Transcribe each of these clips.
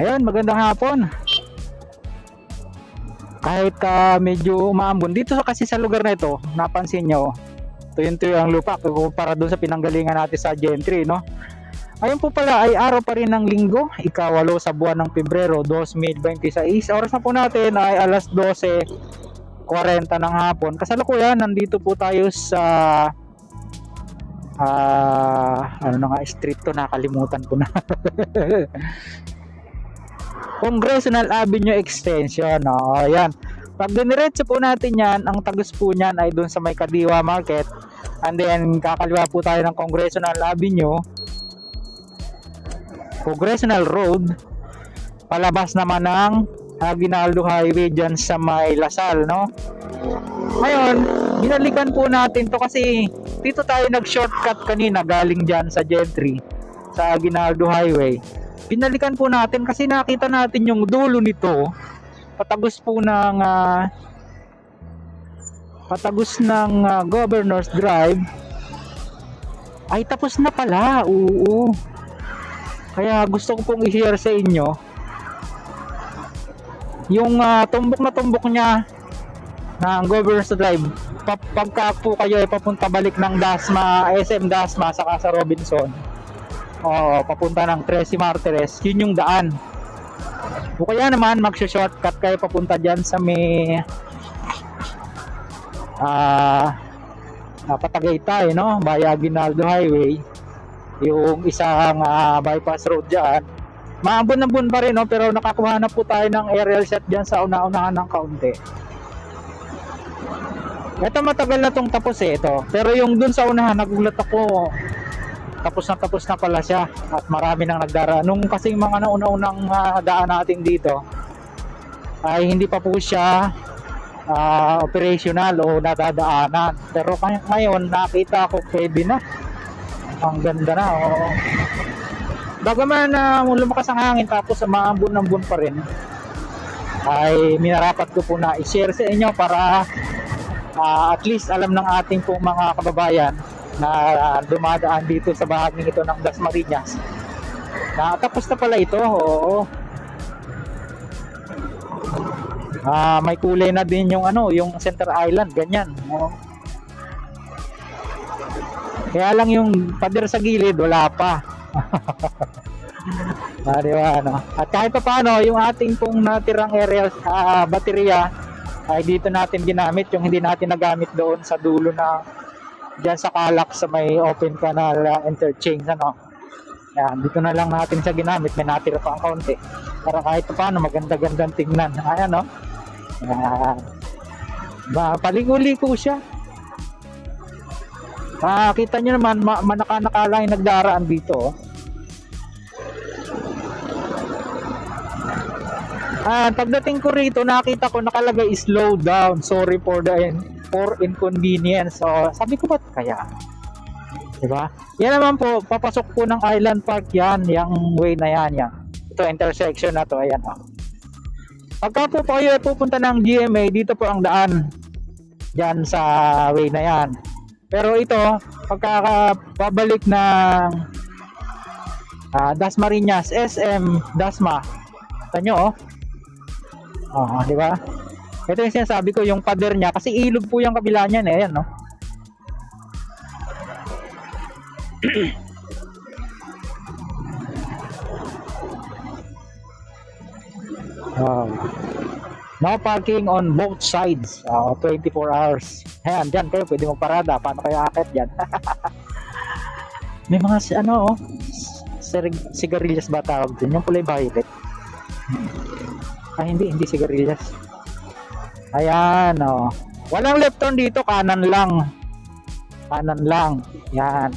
Ayun, magandang hapon. Kahit medyo umaambon dito kasi sa lugar na ito, napansin nyo, tuyo-tuyo ang lupa kumpara doon sa pinanggalingan natin sa Gentry, no? Ayun po pala ay araw pa rin ng linggo, ika-8 sa buwan ng Pebrero 2026. Oras na po natin ay alas 12:40 ng hapon. Kasalukuyan, nandito po tayo sa ano na nga street to, nakalimutan ko na. Congressional Avenue Extension. Ayan. Pag diniretso po natin yan, ang tagos po niyan ay doon sa may Kadiwa Market. And then kakaliwa po tayo ng Congressional Avenue, Congressional Road, palabas naman ng Aguinaldo Highway dyan sa may Lasal, no? Ngayon, binalikan po natin to kasi dito tayo nag-shortcut kanina galing dyan sa Gentry, sa Aguinaldo Highway. Binalikan po natin kasi nakita natin yung dulo nito, patagos po ng Governor's Drive, ay tapos na pala. Oo. Kaya gusto ko pong i-share sa inyo yung tumbok na tumbok niya ng Governor's Drive. Pagka po kayo ay papunta balik ng Dasma, SM Dasma saka sa Robinson, papunta ng Tracy Martires, yun yung daan. O kaya naman magsho-shortcut kayo papunta dyan sa may Patagaytay, no? Via Aguinaldo Highway, yung isang bypass road dyan. Maambon-ambon pa rin, no? Pero nakakuha na po tayo ng aerial shot dyan sa una-unahan ng kaunti. Ito matagal na tong tapos ito. Pero yung dun sa unahan, nagulat ako, tapos na pala siya at marami nang nagdaraan. Nung kasing mga nauna-unang daan natin dito ay hindi pa po siya operational o nadadaanan. Pero ngayon nakita ko pwede na. Ang ganda na. Bagaman lumakas ang hangin tapos maambon-ambon pa rin, ay minarapat ko po na i-share sa inyo para at least alam ng ating pong mga kababayan na dumadaan dito sa bahaging ito ng Dasmariñas na tapos na pala ito. Oo. May kulay na din yung yung Center Island, ganyan. Kaya lang yung pader sa gilid wala pa. Diba, no? At kahit pa paano yung ating pong natirang aerial baterya ay dito natin ginamit, yung hindi natin nagamit doon sa dulo na dyan sa Calac sa may open canal interchange, yan, dito na lang natin siya ginamit. May natira pa ang kaunti para kahit pa paano maganda-gandang tingnan. Ayan, no? Paligo-ligo siya. Kita nyo naman, manaka-nakala yung nagdaraan dito. Pagdating ko rito, nakita ko nakalagay slow down. Sorry for inconvenience. So, sabi ko ba't kaya? Diba? Yan naman po, papasok po ng Island Park yan, yung way na yan. Ito, intersection na to. Ayan. Pagka po kayo pupunta ng GMA, dito po ang daan. Diyan sa way na yan. Pero ito, pagka pabalik ng Dasmariñas, SM Dasma, ito nyo, di ba? Ito yung sinasabi ko, yung pader niya, kasi ilog po yung kabila niyan, ayan, no? No parking on both sides, 24 hours. Ayan, dyan kayo pwede magparada. Paano kayo akit dyan? May mga sigarilyas ba tawag dun? Yung kulay violet. Hindi sigarilyas. Ayan, walang left turn dito, kanan lang. Yan.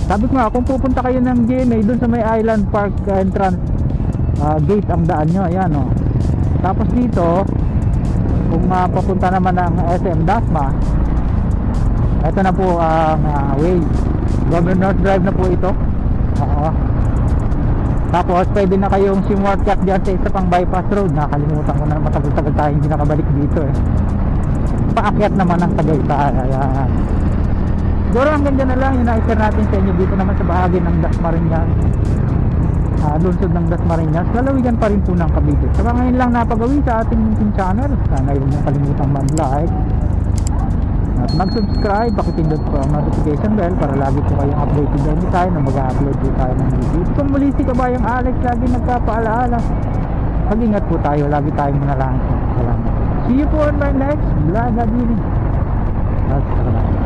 Sabi ko nga, kung pupunta kayo ng GMA dun sa may Island Park entrance gate ang daan nyo, ayan o. Tapos dito, kung papunta naman ng SM Dasma, ito na po ang way. Governor's Drive na po ito. Oo. Tapos pwede na kayong shortcut dyan sa isa pang bypass road. Nakalimutan ko na, matagal-tagal tayo hindi nakabalik dito eh. Paakyat naman ang Tagaytay. Ayan. Siguro hanggang dyan na lang yung na-share natin sa inyo dito naman sa bahagi ng Dasmariñas, lungsod ng Dasmariñas. Lalawigan pa rin po ng Cavite. Saka ngayon lang napagawi sa ating YouTube channel. Sana huwag niyong kalimutang mag-like at mag-subscribe, pakipindot po ang notification bell para lagi po kayong updated anytime na mag-upload po tayo ng video. Kung muli si Kabayang Alex, lagi nagpapaalaala, mag-ingat po tayo, lagi tayong manalangin. Salamat. See you po on my next vlog. Salamat.